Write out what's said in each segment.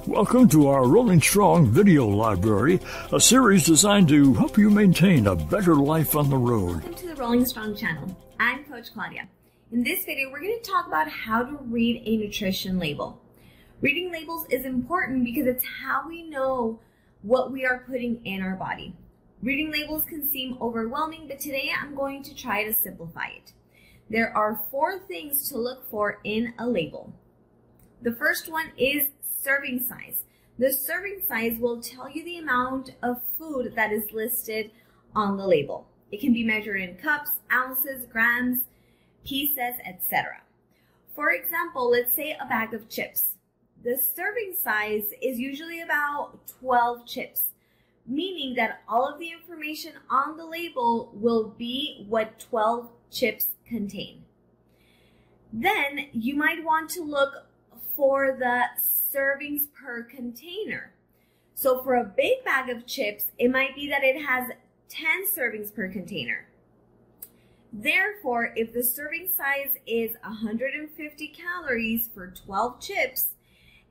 Welcome to our Rolling Strong video library, a series designed to help you maintain a better life on the road. Welcome to the Rolling Strong channel. I'm Coach Claudia. In this video, we're going to talk about how to read a nutrition label. Reading labels is important because it's how we know what we are putting in our body. Reading labels can seem overwhelming, but today I'm going to try to simplify it. There are 4 things to look for in a label. The first one is serving size. The serving size will tell you the amount of food that is listed on the label. It can be measured in cups, ounces, grams, pieces, etc. For example, let's say a bag of chips. The serving size is usually about 12 chips, meaning that all of the information on the label will be what 12 chips contain. Then you might want to look for the servings per container. So for a big bag of chips, it might be that it has 10 servings per container. Therefore, if the serving size is 150 calories for 12 chips,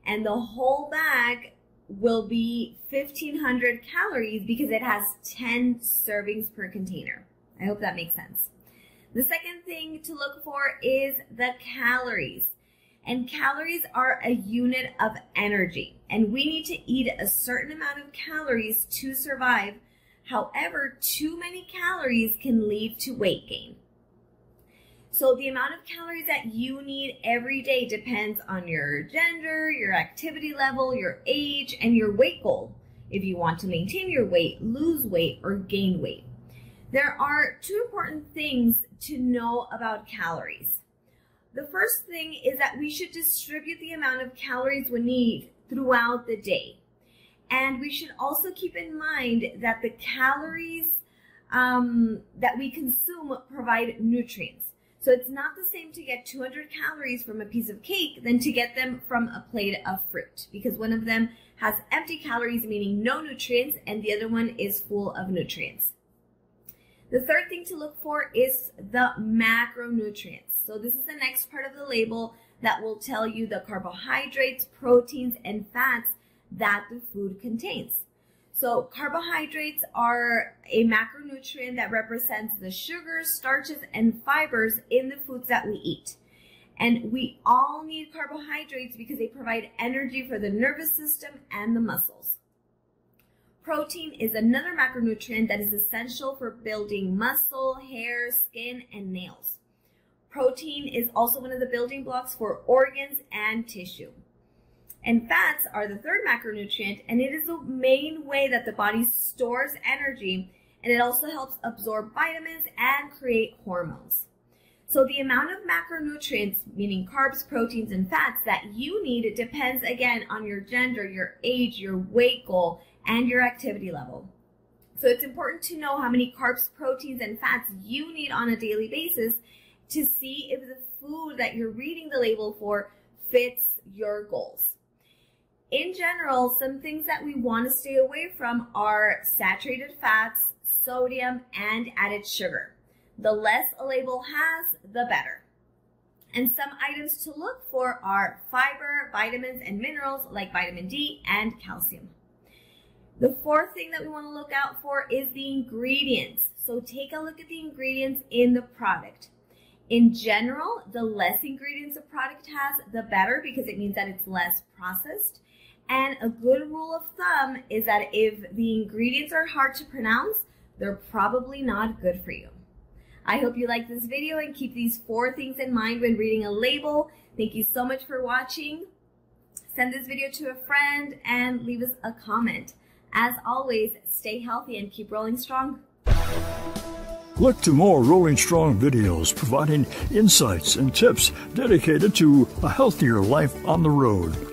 and the whole bag will be 1,500 calories because it has 10 servings per container. I hope that makes sense. The second thing to look for is the calories. And calories are a unit of energy, and we need to eat a certain amount of calories to survive. However, too many calories can lead to weight gain. So the amount of calories that you need every day depends on your gender, your activity level, your age, and your weight goal. If you want to maintain your weight, lose weight, or gain weight. There are 2 important things to know about calories. The first thing is that we should distribute the amount of calories we need throughout the day. And we should also keep in mind that the calories that we consume provide nutrients. So it's not the same to get 200 calories from a piece of cake than to get them from a plate of fruit, because one of them has empty calories, meaning no nutrients, and the other one is full of nutrients. The third thing to look for is the macronutrients. So this is the next part of the label that will tell you the carbohydrates, proteins, and fats that the food contains. So carbohydrates are a macronutrient that represents the sugars, starches, and fibers in the foods that we eat. And we all need carbohydrates because they provide energy for the nervous system and the muscles. Protein is another macronutrient that is essential for building muscle, hair, skin, and nails. Protein is also one of the building blocks for organs and tissue. And fats are the third macronutrient, and it is the main way that the body stores energy, and it also helps absorb vitamins and create hormones. So the amount of macronutrients, meaning carbs, proteins, and fats that you need depends again on your gender, your age, your weight goal, and your activity level. So it's important to know how many carbs, proteins, and fats you need on a daily basis to see if the food that you're reading the label for fits your goals. In general, some things that we want to stay away from are saturated fats, sodium, and added sugar. The less a label has, the better. And some items to look for are fiber, vitamins, and minerals like vitamin D and calcium. The fourth thing that we want to look out for is the ingredients. So take a look at the ingredients in the product. In general, the less ingredients a product has, the better, because it means that it's less processed. And a good rule of thumb is that if the ingredients are hard to pronounce, they're probably not good for you. I hope you like this video and keep these 4 things in mind when reading a label. Thank you so much for watching. Send this video to a friend and leave us a comment. As always, stay healthy and keep rolling strong. Look to more Rolling Strong videos providing insights and tips dedicated to a healthier life on the road.